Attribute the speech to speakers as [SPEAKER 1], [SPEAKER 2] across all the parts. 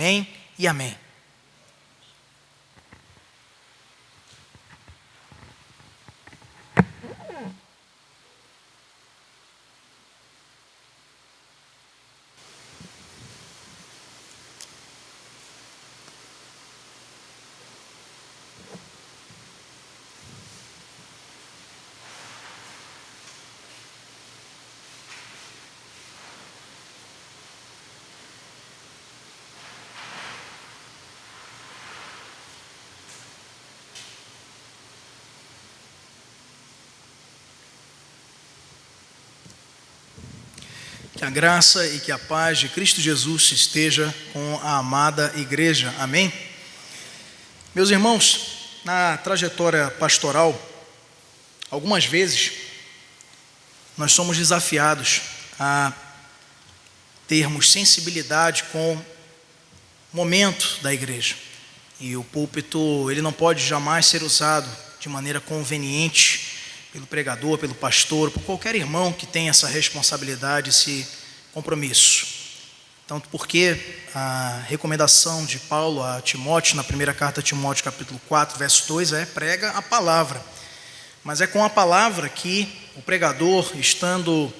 [SPEAKER 1] Amém e amém. Que a graça e que a paz de Cristo Jesus esteja com a amada igreja. Amém? Meus irmãos, na trajetória pastoral, algumas vezes nós somos desafiados a termos sensibilidade com o momento da igreja. E o púlpito, ele não pode jamais ser usado de maneira conveniente pelo pregador, pelo pastor, por qualquer irmão que tenha essa responsabilidade, esse compromisso. Tanto porque a recomendação de Paulo a Timóteo, na primeira carta a Timóteo, capítulo 4, verso 2, prega a palavra. Mas é com a palavra que o pregador, estando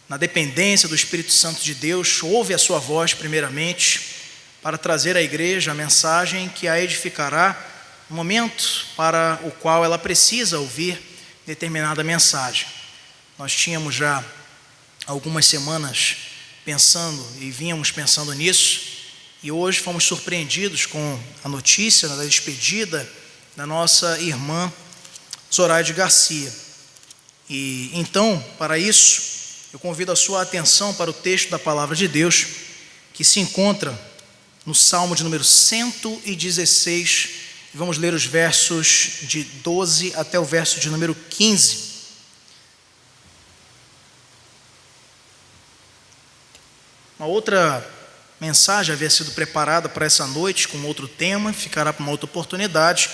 [SPEAKER 1] na dependência do Espírito Santo de Deus, ouve a sua voz primeiramente, para trazer à igreja a mensagem que a edificará no momento para o qual ela precisa ouvir determinada mensagem. Nós tínhamos já algumas semanas pensando e vínhamos pensando nisso, e hoje fomos surpreendidos com a notícia da despedida da nossa irmã Zoraide Garcia. E então, para isso, eu convido a sua atenção para o texto da palavra de Deus, que se encontra no Salmo de número 116, e vamos ler os versos de 12 até o verso de número 15. Uma outra mensagem havia sido preparada para essa noite com outro tema, ficará para uma outra oportunidade,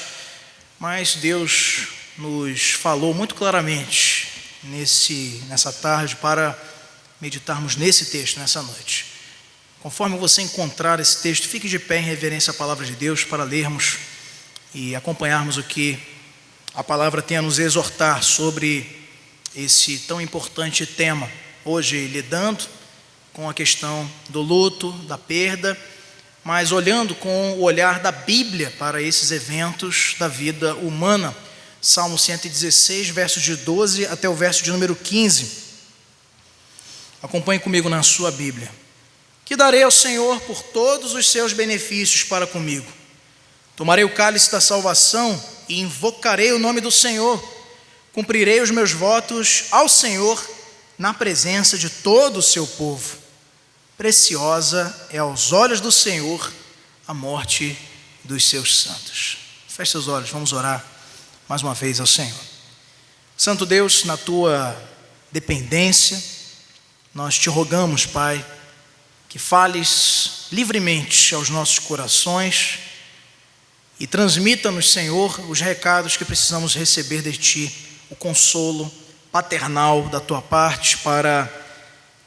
[SPEAKER 1] mas Deus nos falou muito claramente nessa tarde para meditarmos nesse texto, nessa noite. Conforme você encontrar esse texto, fique de pé em reverência à palavra de Deus para lermos e acompanharmos o que a palavra tem a nos exortar sobre esse tão importante tema. Hoje, lidando com a questão do luto, da perda, mas olhando com o olhar da Bíblia para esses eventos da vida humana. Salmo 116, versos de 12 até o verso de número 15. Acompanhe comigo na sua Bíblia. Que darei ao Senhor por todos os seus benefícios para comigo? Tomarei o cálice da salvação e invocarei o nome do Senhor. Cumprirei os meus votos ao Senhor na presença de todo o seu povo. Preciosa é aos olhos do Senhor a morte dos seus santos. Feche seus olhos, vamos orar mais uma vez ao Senhor. Santo Deus, na tua dependência, nós te rogamos, Pai, que fales livremente aos nossos corações e transmita-nos, Senhor, os recados que precisamos receber de Ti, o consolo paternal da Tua parte, para,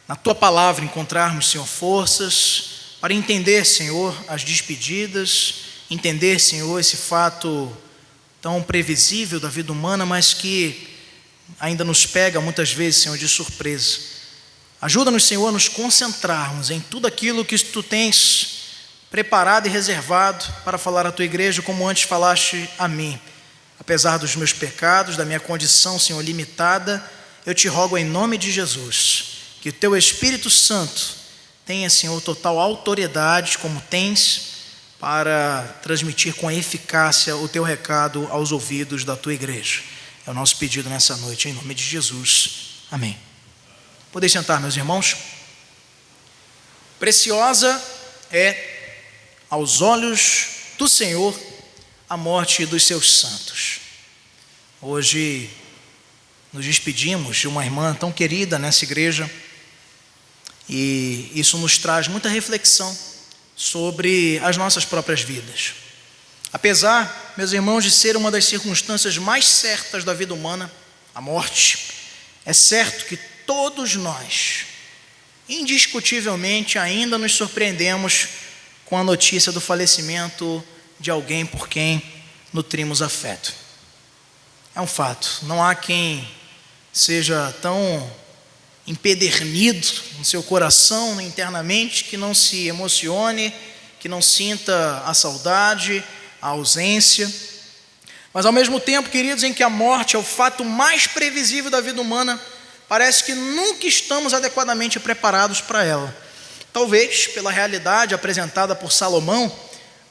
[SPEAKER 1] na Tua palavra, encontrarmos, Senhor, forças para entender, Senhor, as despedidas, entender, Senhor, esse fato tão previsível da vida humana, mas que ainda nos pega muitas vezes, Senhor, de surpresa. Ajuda-nos, Senhor, a nos concentrarmos em tudo aquilo que Tu tens preparado e reservado para falar à Tua igreja, como antes falaste a mim. Apesar dos meus pecados, da minha condição, Senhor, limitada, eu te rogo em nome de Jesus, que o Teu Espírito Santo tenha, Senhor, total autoridade, como tens, para transmitir com eficácia o Teu recado aos ouvidos da Tua igreja. É o nosso pedido nessa noite, em nome de Jesus. Amém. Podem sentar, meus irmãos. Preciosa é aos olhos do Senhor a morte dos seus santos. Hoje nos despedimos de uma irmã tão querida nessa igreja, e isso nos traz muita reflexão sobre as nossas próprias vidas. Apesar, meus irmãos, de ser uma das circunstâncias mais certas da vida humana, a morte, é certo que todos nós, indiscutivelmente, ainda nos surpreendemos com a notícia do falecimento de alguém por quem nutrimos afeto. É um fato, não há quem seja tão empedernido no seu coração internamente que não se emocione, que não sinta a saudade, a ausência. Mas ao mesmo tempo, queridos, em que a morte é o fato mais previsível da vida humana, parece que nunca estamos adequadamente preparados para ela. Talvez pela realidade apresentada por Salomão,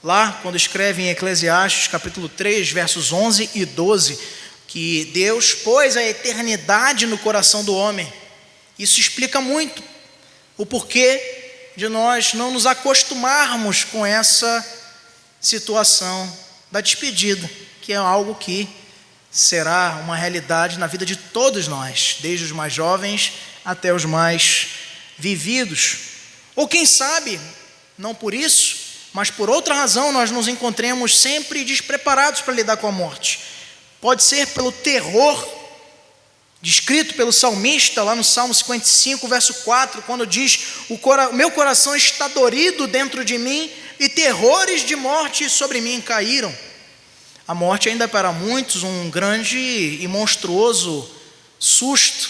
[SPEAKER 1] lá quando escreve em Eclesiastes capítulo 3, versos 11 e 12, que Deus pôs a eternidade no coração do homem. Isso explica muito o porquê de nós não nos acostumarmos com essa situação da despedida, que é algo que será uma realidade na vida de todos nós, desde os mais jovens até os mais vividos. Ou quem sabe, não por isso, mas por outra razão, nós nos encontremos sempre despreparados para lidar com a morte. Pode ser pelo terror descrito pelo salmista lá no Salmo 55, verso 4, quando diz: o meu coração está dorido dentro de mim e terrores de morte sobre mim caíram. A morte ainda é para muitos um grande e monstruoso susto.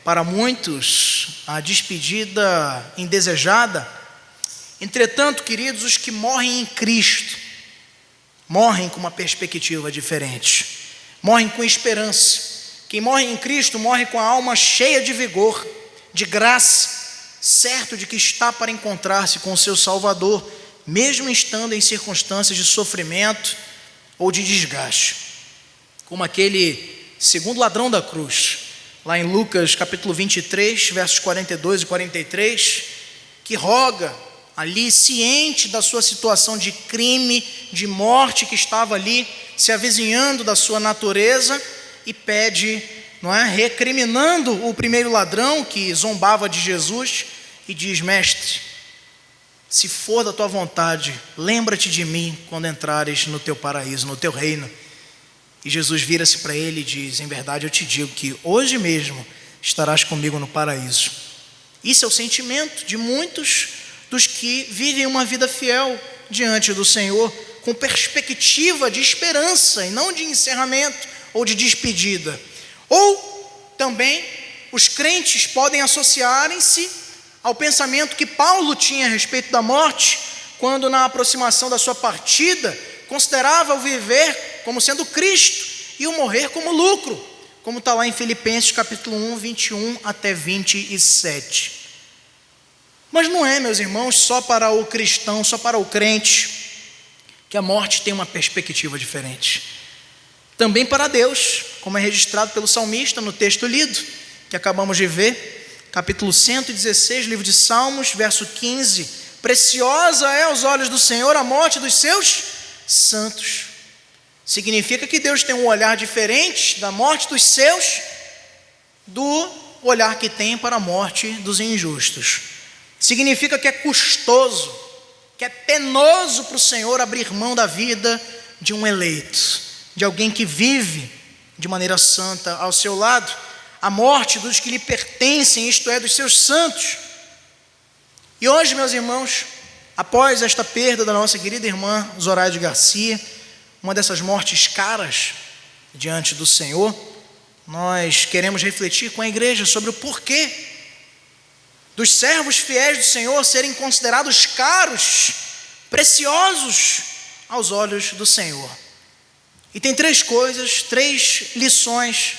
[SPEAKER 1] Para muitos, a despedida indesejada. Entretanto, queridos, os que morrem em Cristo, morrem com uma perspectiva diferente, morrem com esperança. Quem morre em Cristo morre com a alma cheia de vigor, de graça, certo de que está para encontrar-se com o seu Salvador, mesmo estando em circunstâncias de sofrimento ou de desgaste. Como aquele segundo ladrão da cruz, lá em Lucas capítulo 23, versos 42 e 43, que roga ali, ciente da sua situação de crime, de morte que estava ali se avizinhando da sua natureza, e pede, recriminando o primeiro ladrão que zombava de Jesus, e diz: mestre, se for da tua vontade, lembra-te de mim quando entrares no teu paraíso, no teu reino. E Jesus vira-se para ele e diz: em verdade eu te digo que hoje mesmo estarás comigo no paraíso. Isso é o sentimento de muitos dos que vivem uma vida fiel diante do Senhor, com perspectiva de esperança e não de encerramento ou de despedida. Ou também os crentes podem associarem-se ao pensamento que Paulo tinha a respeito da morte, quando na aproximação da sua partida considerava o viver como sendo Cristo e o morrer como lucro, como está lá em Filipenses capítulo 1, 21 até 27. Mas não é, meus irmãos, só para o cristão, só para o crente, que a morte tem uma perspectiva diferente. Também para Deus, como é registrado pelo salmista no texto lido, que acabamos de ver, capítulo 116, livro de Salmos, verso 15: preciosa é aos olhos do Senhor a morte dos seus santos. Significa que Deus tem um olhar diferente da morte dos seus, do olhar que tem para a morte dos injustos. Significa que é custoso, que é penoso para o Senhor abrir mão da vida de um eleito, de alguém que vive de maneira santa ao seu lado, a morte dos que lhe pertencem, isto é, dos seus santos. E hoje, meus irmãos, após esta perda da nossa querida irmã Zoraide Garcia, uma dessas mortes caras diante do Senhor, nós queremos refletir com a igreja sobre o porquê dos servos fiéis do Senhor serem considerados caros, preciosos aos olhos do Senhor. E tem três coisas, três lições,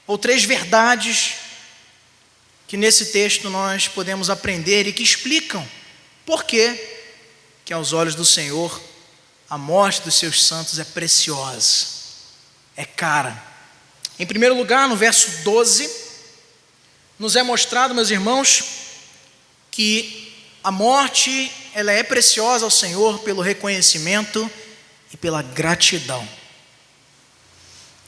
[SPEAKER 1] ou três verdades, que nesse texto nós podemos aprender e que explicam por que aos olhos do Senhor a morte dos seus santos é preciosa, é cara. Em primeiro lugar, no verso 12, nos é mostrado, meus irmãos, que a morte ela é preciosa ao Senhor pelo reconhecimento e pela gratidão.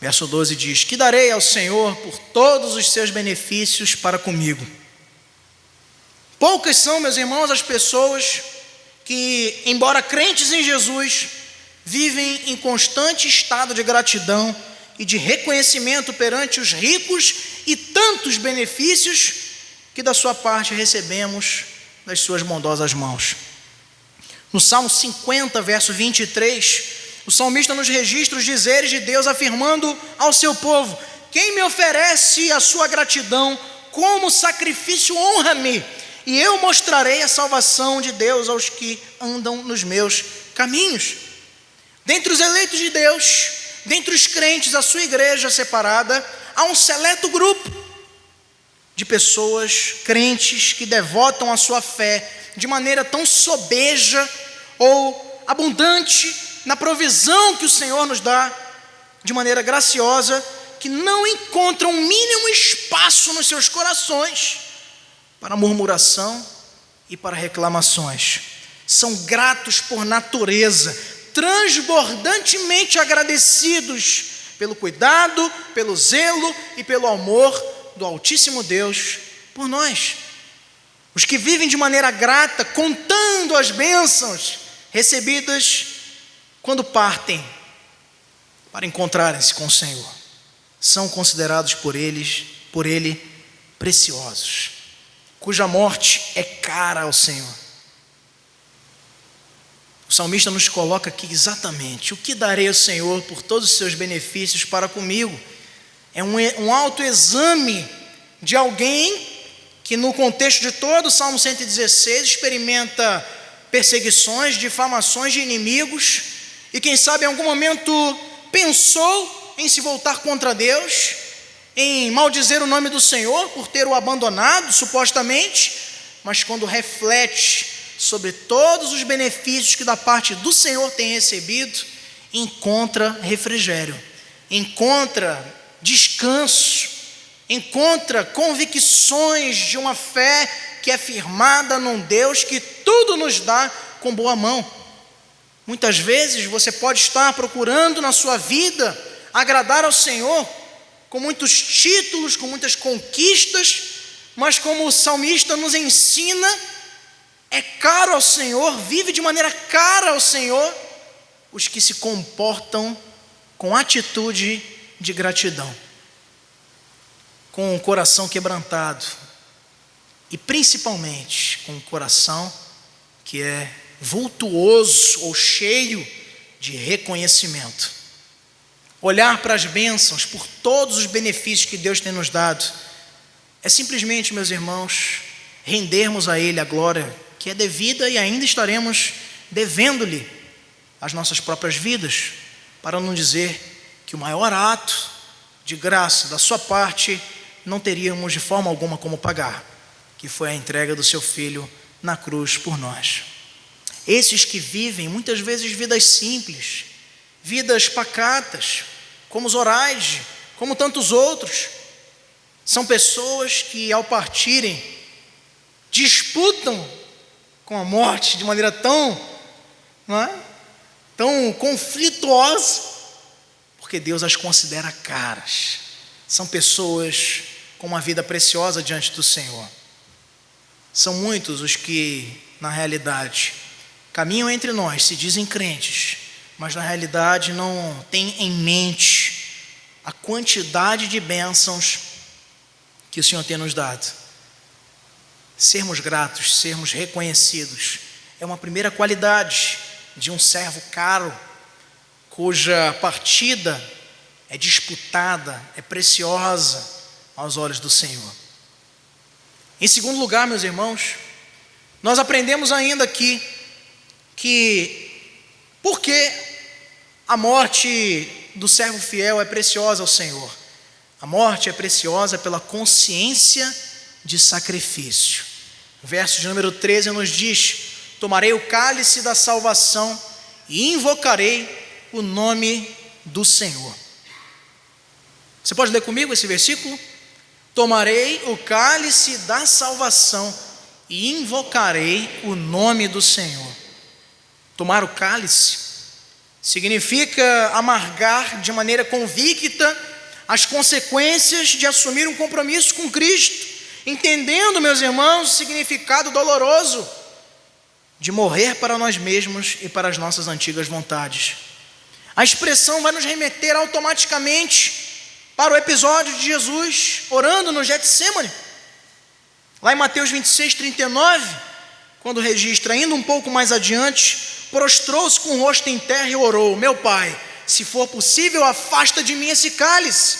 [SPEAKER 1] Verso 12 diz: que darei ao Senhor por todos os seus benefícios para comigo. Poucas são, meus irmãos, as pessoas que, embora crentes em Jesus, vivem em constante estado de gratidão e de reconhecimento perante os ricos e tantos benefícios que da sua parte recebemos das suas bondosas mãos. No Salmo 50, verso 23, o salmista nos registra os dizeres de Deus afirmando ao seu povo: quem me oferece a sua gratidão como sacrifício, honra-me, e eu mostrarei a salvação de Deus aos que andam nos meus caminhos. Dentre os eleitos de Deus, dentre os crentes, a sua igreja separada, há um seleto grupo de pessoas crentes que devotam a sua fé de maneira tão sobeja ou abundante na provisão que o Senhor nos dá, de maneira graciosa, que não encontram um mínimo espaço nos seus corações para murmuração e para reclamações. São gratos por natureza, transbordantemente agradecidos pelo cuidado, pelo zelo e pelo amor do Altíssimo Deus por nós. Os que vivem de maneira grata, contando as bênçãos recebidas quando partem para encontrarem-se com o Senhor, são considerados por Ele preciosos, cuja morte é cara ao Senhor. O salmista nos coloca aqui exatamente: o que darei ao Senhor por todos os seus benefícios para comigo? É um autoexame de alguém que, no contexto de todo o Salmo 116, experimenta perseguições, difamações de inimigos, e quem sabe em algum momento pensou em se voltar contra Deus, em maldizer o nome do Senhor por ter o abandonado, supostamente, mas quando reflete sobre todos os benefícios que da parte do Senhor tem recebido, encontra refrigério, encontra descanso, encontra convicções de uma fé que é firmada num Deus que tudo nos dá com boa mão. Muitas vezes você pode estar procurando na sua vida agradar ao Senhor, com muitos títulos, com muitas conquistas, mas como o salmista nos ensina, é caro ao Senhor, vive de maneira cara ao Senhor, os que se comportam com atitude de gratidão, com o coração quebrantado e principalmente com o coração que é vultuoso ou cheio de reconhecimento. Olhar para as bênçãos, por todos os benefícios que Deus tem nos dado, é simplesmente, meus irmãos, rendermos a Ele a glória que é devida, e ainda estaremos devendo-lhe as nossas próprias vidas, para não dizer que o maior ato de graça da sua parte não teríamos de forma alguma como pagar, que foi a entrega do seu Filho na cruz por nós. Esses que vivem muitas vezes vidas simples, vidas pacatas, como Zoraide, como tantos outros, são pessoas que ao partirem disputam com a morte de maneira tão conflituosa, porque Deus as considera caras. São pessoas com uma vida preciosa diante do Senhor. São muitos os que, na realidade, caminham entre nós, se dizem crentes, mas na realidade não têm em mente a quantidade de bênçãos que o Senhor tem nos dado. Sermos gratos, sermos reconhecidos, é uma primeira qualidade de um servo caro, cuja partida é disputada, é preciosa aos olhos do Senhor. Em segundo lugar, meus irmãos, nós aprendemos ainda aqui que porque a morte do servo fiel é preciosa ao Senhor. A morte é preciosa pela consciência de sacrifício. O verso de número 13 nos diz: tomarei o cálice da salvação e invocarei o nome do Senhor. Você pode ler comigo esse versículo? Tomarei o cálice da salvação e invocarei o nome do Senhor. Tomar o cálice significa amargar de maneira convicta as consequências de assumir um compromisso com Cristo, entendendo, meus irmãos, o significado doloroso de morrer para nós mesmos e para as nossas antigas vontades. A expressão vai nos remeter automaticamente para o episódio de Jesus orando no Getsêmani. Lá em Mateus 26, 39, quando registra, indo um pouco mais adiante, prostrou-se com o rosto em terra e orou: meu pai, se for possível, afasta de mim esse cálice.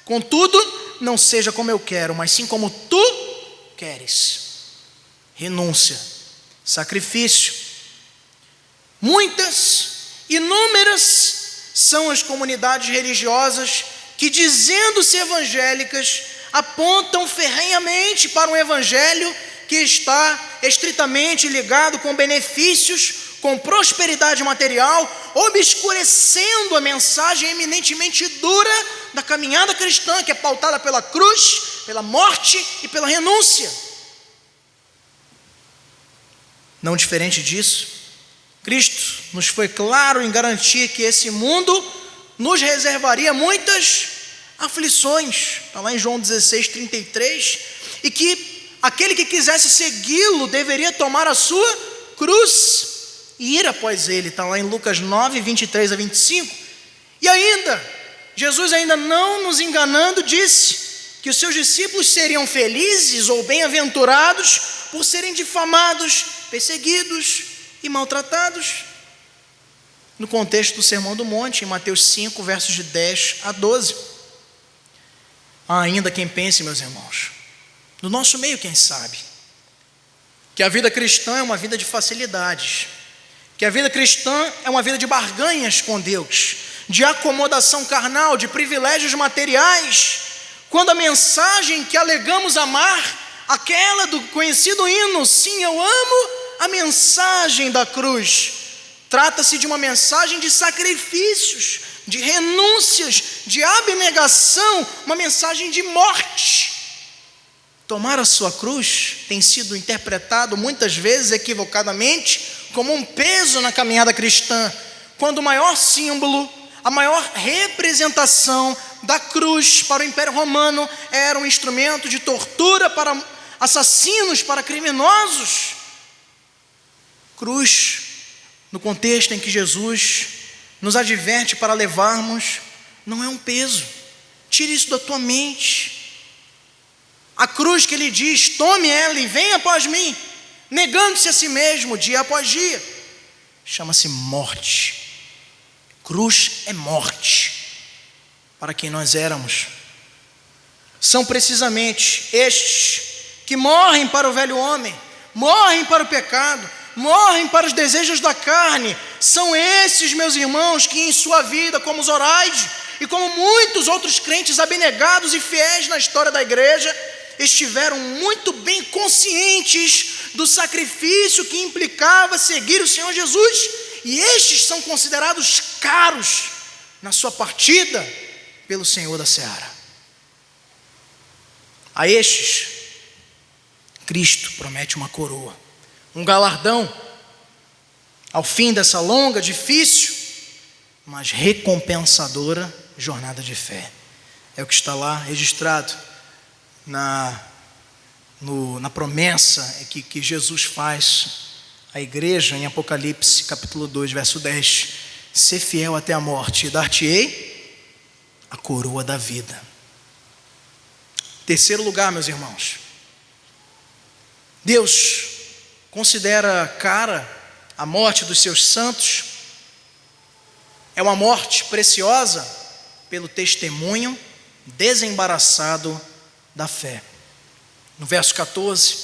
[SPEAKER 1] Contudo, não seja como eu quero, mas sim como tu queres. Renúncia, sacrifício. Muitas, inúmeras são as comunidades religiosas que, dizendo-se evangélicas, apontam ferrenhamente para um evangelho que está estritamente ligado com benefícios, com prosperidade material, obscurecendo a mensagem eminentemente dura da caminhada cristã, que é pautada pela cruz, pela morte e pela renúncia. Não diferente disso, Cristo nos foi claro em garantir que esse mundo nos reservaria muitas aflições. Está lá em João 16:33, e que aquele que quisesse segui-lo deveria tomar a sua cruz e ir após ele. Está lá em Lucas 9:23-25. E ainda, Jesus, ainda não nos enganando, disse que os seus discípulos seriam felizes ou bem-aventurados por serem difamados, perseguidos e maltratados. No contexto do Sermão do Monte, em Mateus 5, versos de 10-12. Há ainda quem pense, meus irmãos, no nosso meio, quem sabe, que a vida cristã é uma vida de facilidades, que a vida cristã é uma vida de barganhas com Deus, de acomodação carnal, de privilégios materiais, quando a mensagem que alegamos amar, aquela do conhecido hino, sim, eu amo a mensagem da cruz, trata-se de uma mensagem de sacrifícios, de renúncias, de abnegação, uma mensagem de morte. Tomar a sua cruz tem sido interpretado muitas vezes equivocadamente como um peso na caminhada cristã, quando o maior símbolo, a maior representação da cruz para o Império Romano era um instrumento de tortura para assassinos, para criminosos. Cruz, no contexto em que Jesus nos adverte para levarmos, não é um peso. Tire isso da tua mente. A cruz que ele diz: tome ela e venha após mim, negando-se a si mesmo dia após dia, chama-se morte. Cruz é morte para quem nós éramos. São precisamente estes que morrem para o velho homem, morrem para o pecado, morrem para os desejos da carne. São esses, meus irmãos, que em sua vida, como Zoraide e como muitos outros crentes abnegados e fiéis na história da igreja, estiveram muito bem conscientes do sacrifício que implicava seguir o Senhor Jesus, e estes são considerados caros na sua partida pelo Senhor da Seara. A estes, Cristo promete uma coroa, um galardão, ao fim dessa longa, difícil, mas recompensadora jornada de fé. É o que está lá registrado na promessa que Jesus faz à igreja em Apocalipse, capítulo 2, verso 10. Ser fiel até a morte, e dar-te-ei a coroa da vida. Terceiro lugar, meus irmãos, Deus considera cara a morte dos seus santos. É uma morte preciosa pelo testemunho desembaraçado da fé. No verso 14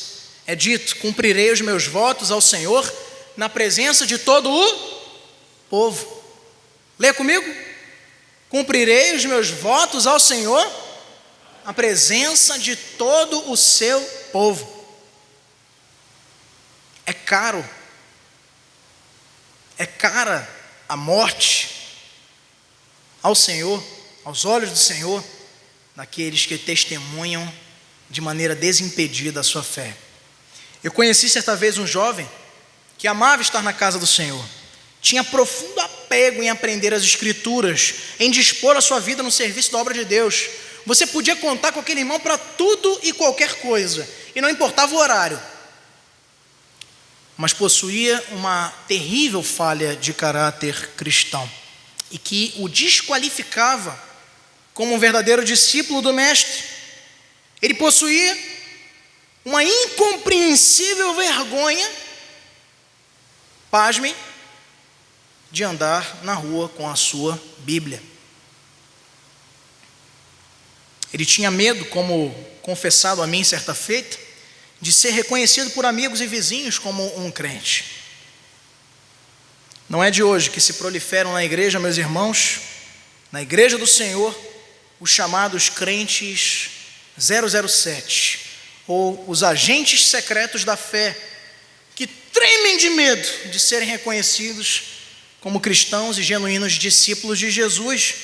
[SPEAKER 1] é dito: cumprirei os meus votos ao Senhor na presença de todo o povo. Lê comigo: cumprirei os meus votos ao Senhor na presença de todo o seu povo. É caro, é cara a morte ao Senhor, aos olhos do Senhor, daqueles que testemunham de maneira desimpedida a sua fé. Eu conheci certa vez um jovem que amava estar na casa do Senhor, tinha profundo apego em aprender as Escrituras, em dispor a sua vida no serviço da obra de Deus. Você podia contar com aquele irmão para tudo e qualquer coisa, e não importava o horário, mas possuía uma terrível falha de caráter cristão, e que o desqualificava como um verdadeiro discípulo do Mestre. Ele possuía uma incompreensível vergonha Pasmem, de andar na rua com a sua Bíblia. Ele tinha medo, como confessado a mim certa feita, de ser reconhecido por amigos e vizinhos como um crente. Não é de hoje que se proliferam na igreja, meus irmãos, na igreja do Senhor, os chamados crentes 007, ou os agentes secretos da fé, que tremem de medo de serem reconhecidos como cristãos e genuínos discípulos de Jesus.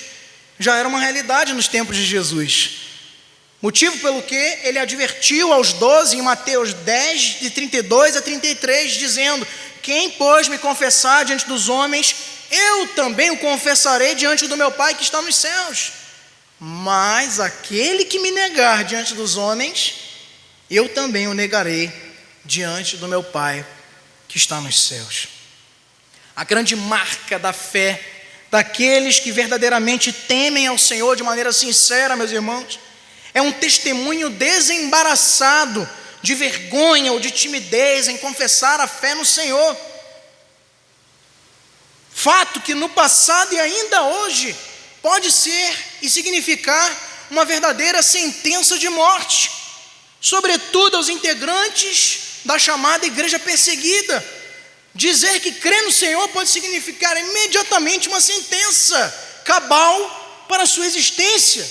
[SPEAKER 1] Já era uma realidade nos tempos de Jesus. Motivo pelo que ele advertiu aos 12 em Mateus 10, de 32 a 33, dizendo: quem, pois, me confessar diante dos homens, eu também o confessarei diante do meu Pai que está nos céus. Mas aquele que me negar diante dos homens, eu também o negarei diante do meu Pai que está nos céus. A grande marca da fé daqueles que verdadeiramente temem ao Senhor de maneira sincera, meus irmãos, é um testemunho desembaraçado de vergonha ou de timidez em confessar a fé no Senhor. Fato que no passado e ainda hoje pode ser e significar uma verdadeira sentença de morte, sobretudo aos integrantes da chamada igreja perseguida. Dizer que crê no Senhor pode significar imediatamente uma sentença cabal para a sua existência,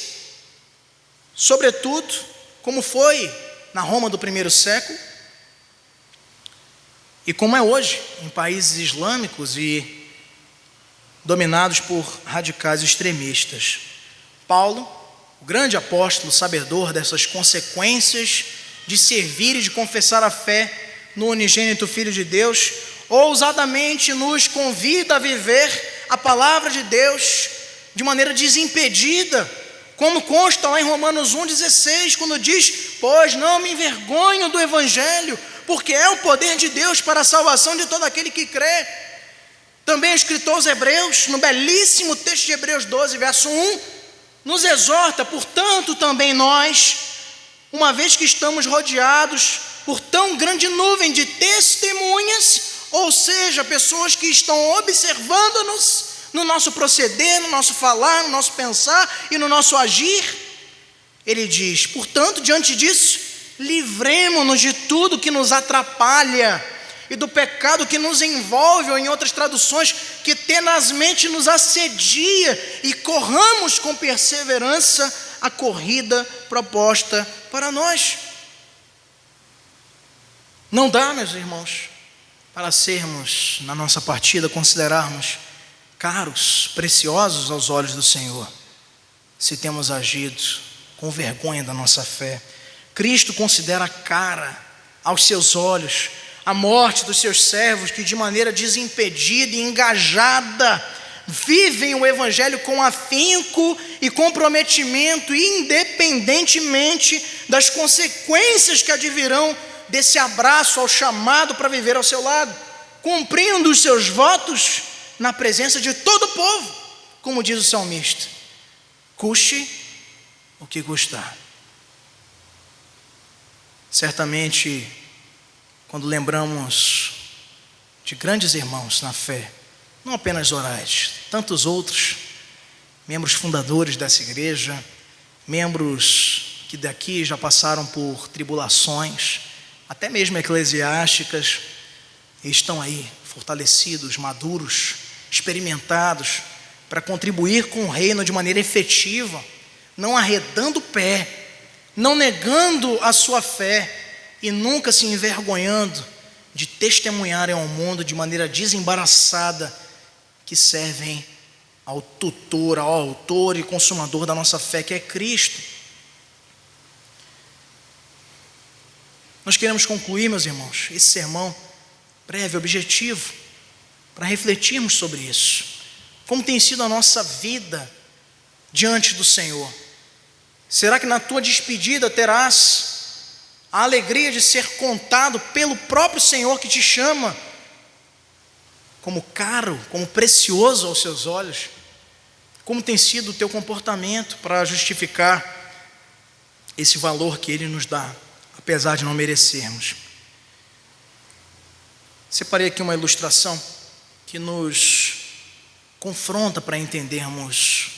[SPEAKER 1] sobretudo como foi na Roma do primeiro século e como é hoje em países islâmicos e dominados por radicais extremistas. Paulo, o grande apóstolo, sabedor dessas consequências de servir e de confessar a fé no unigênito Filho de Deus, ousadamente nos convida a viver a palavra de Deus de maneira desimpedida, como consta lá em Romanos 1,16, quando diz: pois não me envergonho do Evangelho, porque é o poder de Deus para a salvação de todo aquele que crê. Também o escritor aos Hebreus, no belíssimo texto de Hebreus 12, verso 1, nos exorta: portanto também nós, uma vez que estamos rodeados por tão grande nuvem de testemunhas, ou seja, pessoas que estão observando-nos no nosso proceder, no nosso falar, no nosso pensar e no nosso agir, ele diz: portanto, diante disso, livremo-nos de tudo que nos atrapalha e do pecado que nos envolve, ou em outras traduções, que tenazmente nos assedia, e corramos com perseverança a corrida proposta para nós. Não dá, meus irmãos, para sermos, na nossa partida, considerarmos caros, preciosos aos olhos do Senhor, se temos agido com vergonha da nossa fé. Cristo considera cara aos seus olhos a morte dos seus servos que de maneira desimpedida e engajada vivem o Evangelho com afinco e comprometimento, independentemente das consequências que advirão desse abraço ao chamado para viver ao seu lado, cumprindo os seus votos na presença de todo o povo, como diz o salmista: custe o que custar. Certamente, quando lembramos de grandes irmãos na fé, não apenas orais, tantos outros, membros fundadores dessa igreja, membros que daqui já passaram por tribulações, até mesmo eclesiásticas, e estão aí, fortalecidos, maduros, experimentados, para contribuir com o reino de maneira efetiva, não arredando o pé, não negando a sua fé e nunca se envergonhando de testemunharem ao mundo de maneira desembaraçada que servem ao tutor, ao autor e consumador da nossa fé, que é Cristo. Nós queremos concluir, meus irmãos, esse sermão breve, objetivo, para refletirmos sobre isso. Como tem sido a nossa vida diante do Senhor? Será que na tua despedida terás a alegria de ser contado pelo próprio Senhor que te chama como caro, como precioso aos seus olhos? Como tem sido o teu comportamento para justificar esse valor que Ele nos dá, apesar de não merecermos? Separei aqui uma ilustração que nos confronta para entendermos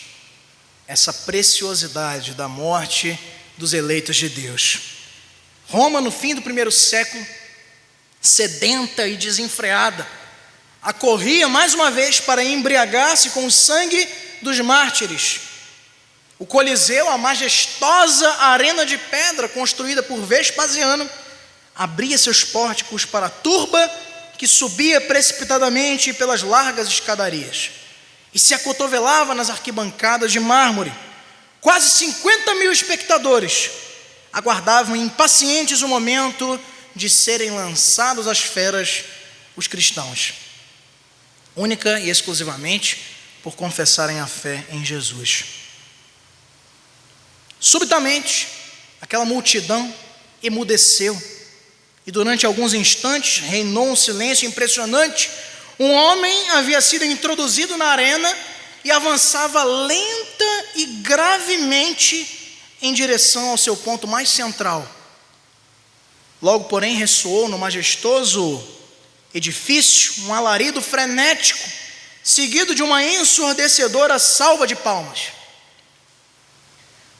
[SPEAKER 1] essa preciosidade da morte dos eleitos de Deus. Roma, no fim do primeiro século, sedenta e desenfreada, acorria mais uma vez para embriagar-se com o sangue dos mártires. O Coliseu, a majestosa arena de pedra construída por Vespasiano, abria seus pórticos para a turba que subia precipitadamente pelas largas escadarias e se acotovelava nas arquibancadas de mármore. Quase 50 mil espectadores aguardavam impacientes o momento de serem lançados às feras os cristãos, única e exclusivamente por confessarem a fé em Jesus. Subitamente, aquela multidão emudeceu e durante alguns instantes reinou um silêncio impressionante. Um homem havia sido introduzido na arena e avançava lenta e gravemente em direção ao seu ponto mais central. Logo, porém, ressoou no majestoso edifício um alarido frenético, seguido de uma ensurdecedora salva de palmas.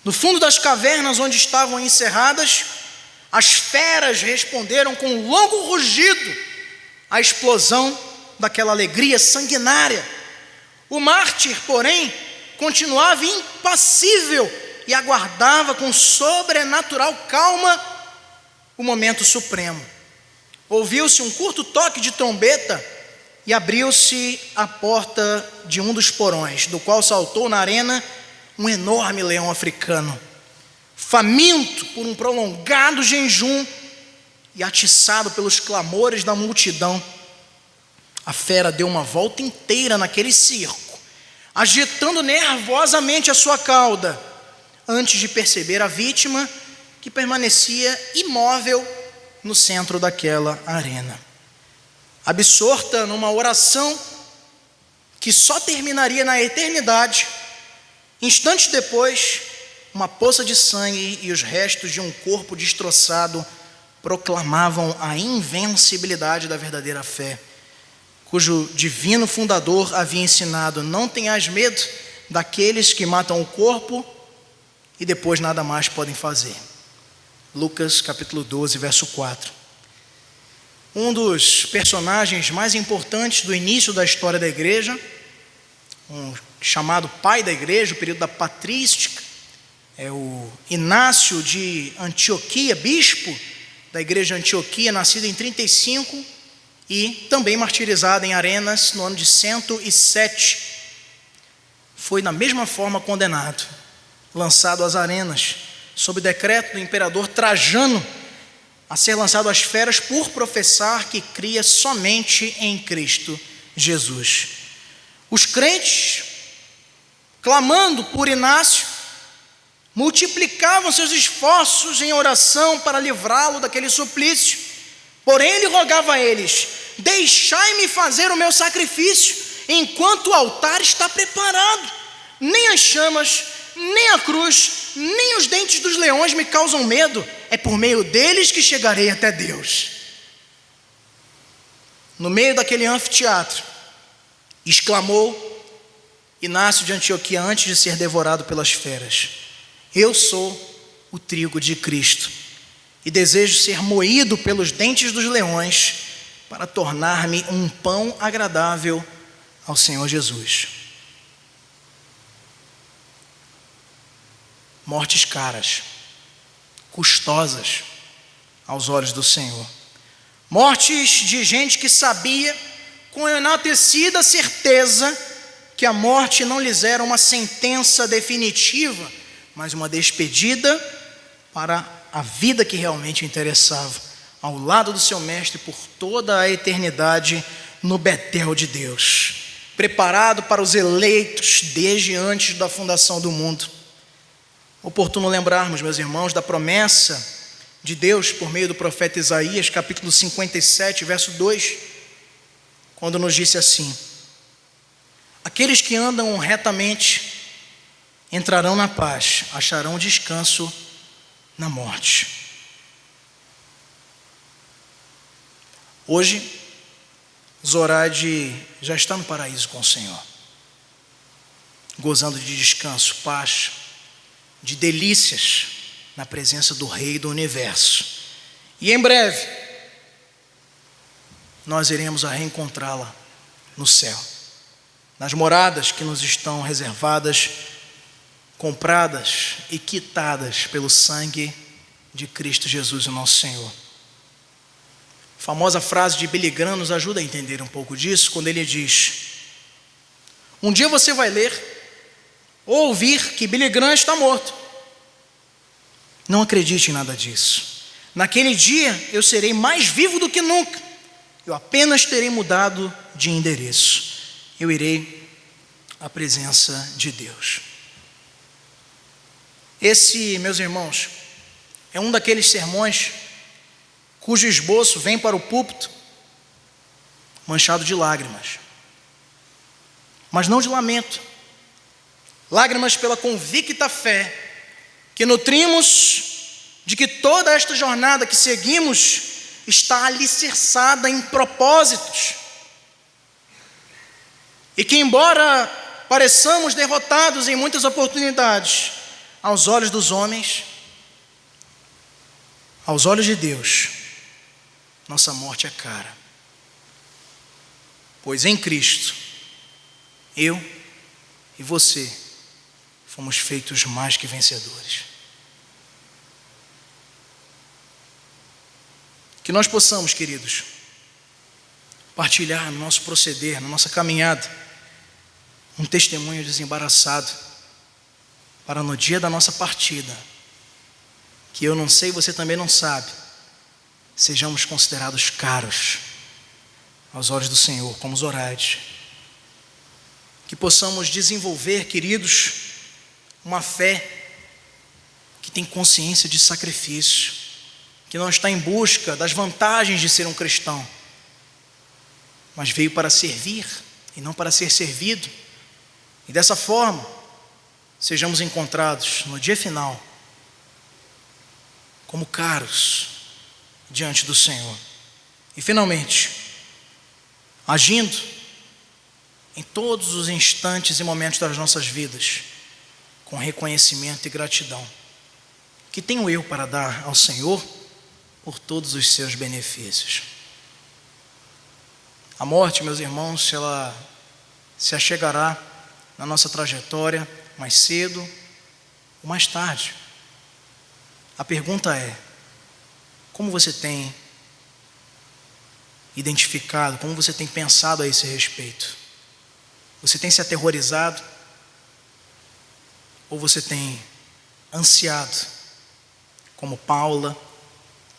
[SPEAKER 1] No fundo das cavernas onde estavam encerradas, as feras responderam com um longo rugido à explosão daquela alegria sanguinária. O mártir, porém, continuava impassível e aguardava com sobrenatural calma o momento supremo. Ouviu-se um curto toque de trombeta e abriu-se a porta de um dos porões, do qual saltou na arena um enorme leão africano, faminto por um prolongado jejum e atiçado pelos clamores da multidão. A fera deu uma volta inteira naquele circo, agitando nervosamente a sua cauda, antes de perceber a vítima, que permanecia imóvel no centro daquela arena, absorta numa oração que só terminaria na eternidade. Instantes depois, uma poça de sangue e os restos de um corpo destroçado proclamavam a invencibilidade da verdadeira fé, cujo divino fundador havia ensinado: não tenhas medo daqueles que matam o corpo e depois nada mais podem fazer. Lucas capítulo 12, verso 4. Um dos personagens mais importantes do início da história da igreja, um chamado pai da igreja, o período da patrística, é o Inácio de Antioquia, bispo da igreja de Antioquia, nascido em 35 e também martirizado em Arenas no ano de 107. Foi da mesma forma condenado, lançado às arenas, sob decreto do imperador Trajano, a ser lançado às feras por professar que cria somente em Cristo Jesus. Os crentes, clamando por Inácio, multiplicavam seus esforços em oração para livrá-lo daquele suplício. Porém, ele rogava a eles: deixai-me fazer o meu sacrifício, enquanto o altar está preparado. Nem as chamas, nem a cruz, nem os dentes dos leões me causam medo. É por meio deles que chegarei até Deus. No meio daquele anfiteatro, exclamou Inácio de Antioquia antes de ser devorado pelas feras: eu sou o trigo de Cristo e desejo ser moído pelos dentes dos leões para tornar-me um pão agradável ao Senhor Jesus. Mortes caras, custosas aos olhos do Senhor. Mortes de gente que sabia, com enaltecida certeza, que a morte não lhes era uma sentença definitiva, mas uma despedida para a vida que realmente interessava, ao lado do seu mestre por toda a eternidade no Betel de Deus, preparado para os eleitos desde antes da fundação do mundo. Oportuno lembrarmos, meus irmãos, da promessa de Deus por meio do profeta Isaías, capítulo 57, verso 2, quando nos disse assim: aqueles que andam retamente entrarão na paz, acharão descanso na morte. Hoje, Zoraide já está no paraíso com o Senhor, gozando de descanso, paz, de delícias na presença do Rei do Universo. E em breve, nós iremos a reencontrá-la no céu, nas moradas que nos estão reservadas, compradas e quitadas pelo sangue de Cristo Jesus, o nosso Senhor. A famosa frase de Billy Graham nos ajuda a entender um pouco disso, quando ele diz: um dia você vai ler ou ouvir que Billy Graham está morto. Não acredite em nada disso. Naquele dia eu serei mais vivo do que nunca. Eu apenas terei mudado de endereço. Eu irei à presença de Deus. Esse, meus irmãos, é um daqueles sermões cujo esboço vem para o púlpito manchado de lágrimas, mas não de lamento. Lágrimas pela convicta fé que nutrimos de que toda esta jornada que seguimos está alicerçada em propósitos, e que, embora pareçamos derrotados em muitas oportunidades, aos olhos dos homens, aos olhos de Deus, nossa morte é cara, pois em Cristo, eu e você fomos feitos mais que vencedores. Que nós possamos, queridos, partilhar no nosso proceder, na nossa caminhada, um testemunho desembaraçado, para no dia da nossa partida, que eu não sei, você também não sabe, sejamos considerados caros aos olhos do Senhor, como Zoraide. Que possamos desenvolver, queridos, uma fé que tem consciência de sacrifício, que não está em busca das vantagens de ser um cristão, mas veio para servir e não para ser servido. E dessa forma, sejamos encontrados no dia final como caros diante do Senhor. E finalmente, agindo em todos os instantes e momentos das nossas vidas com reconhecimento e gratidão. Que tenho eu para dar ao Senhor por todos os seus benefícios? A morte, meus irmãos, ela se achegará na nossa trajetória mais cedo ou mais tarde. A pergunta é: como você tem identificado, como você tem pensado a esse respeito? Você tem se aterrorizado? Ou você tem ansiado, como Paula,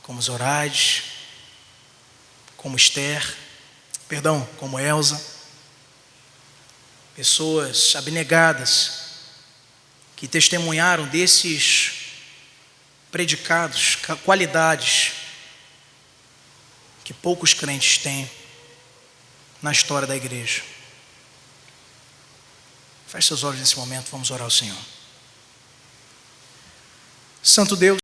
[SPEAKER 1] como Zoraide, como como Elza, pessoas abnegadas que testemunharam desses predicados, qualidades que poucos crentes têm na história da igreja. Feche seus olhos nesse momento, vamos orar ao Senhor. Santo Deus,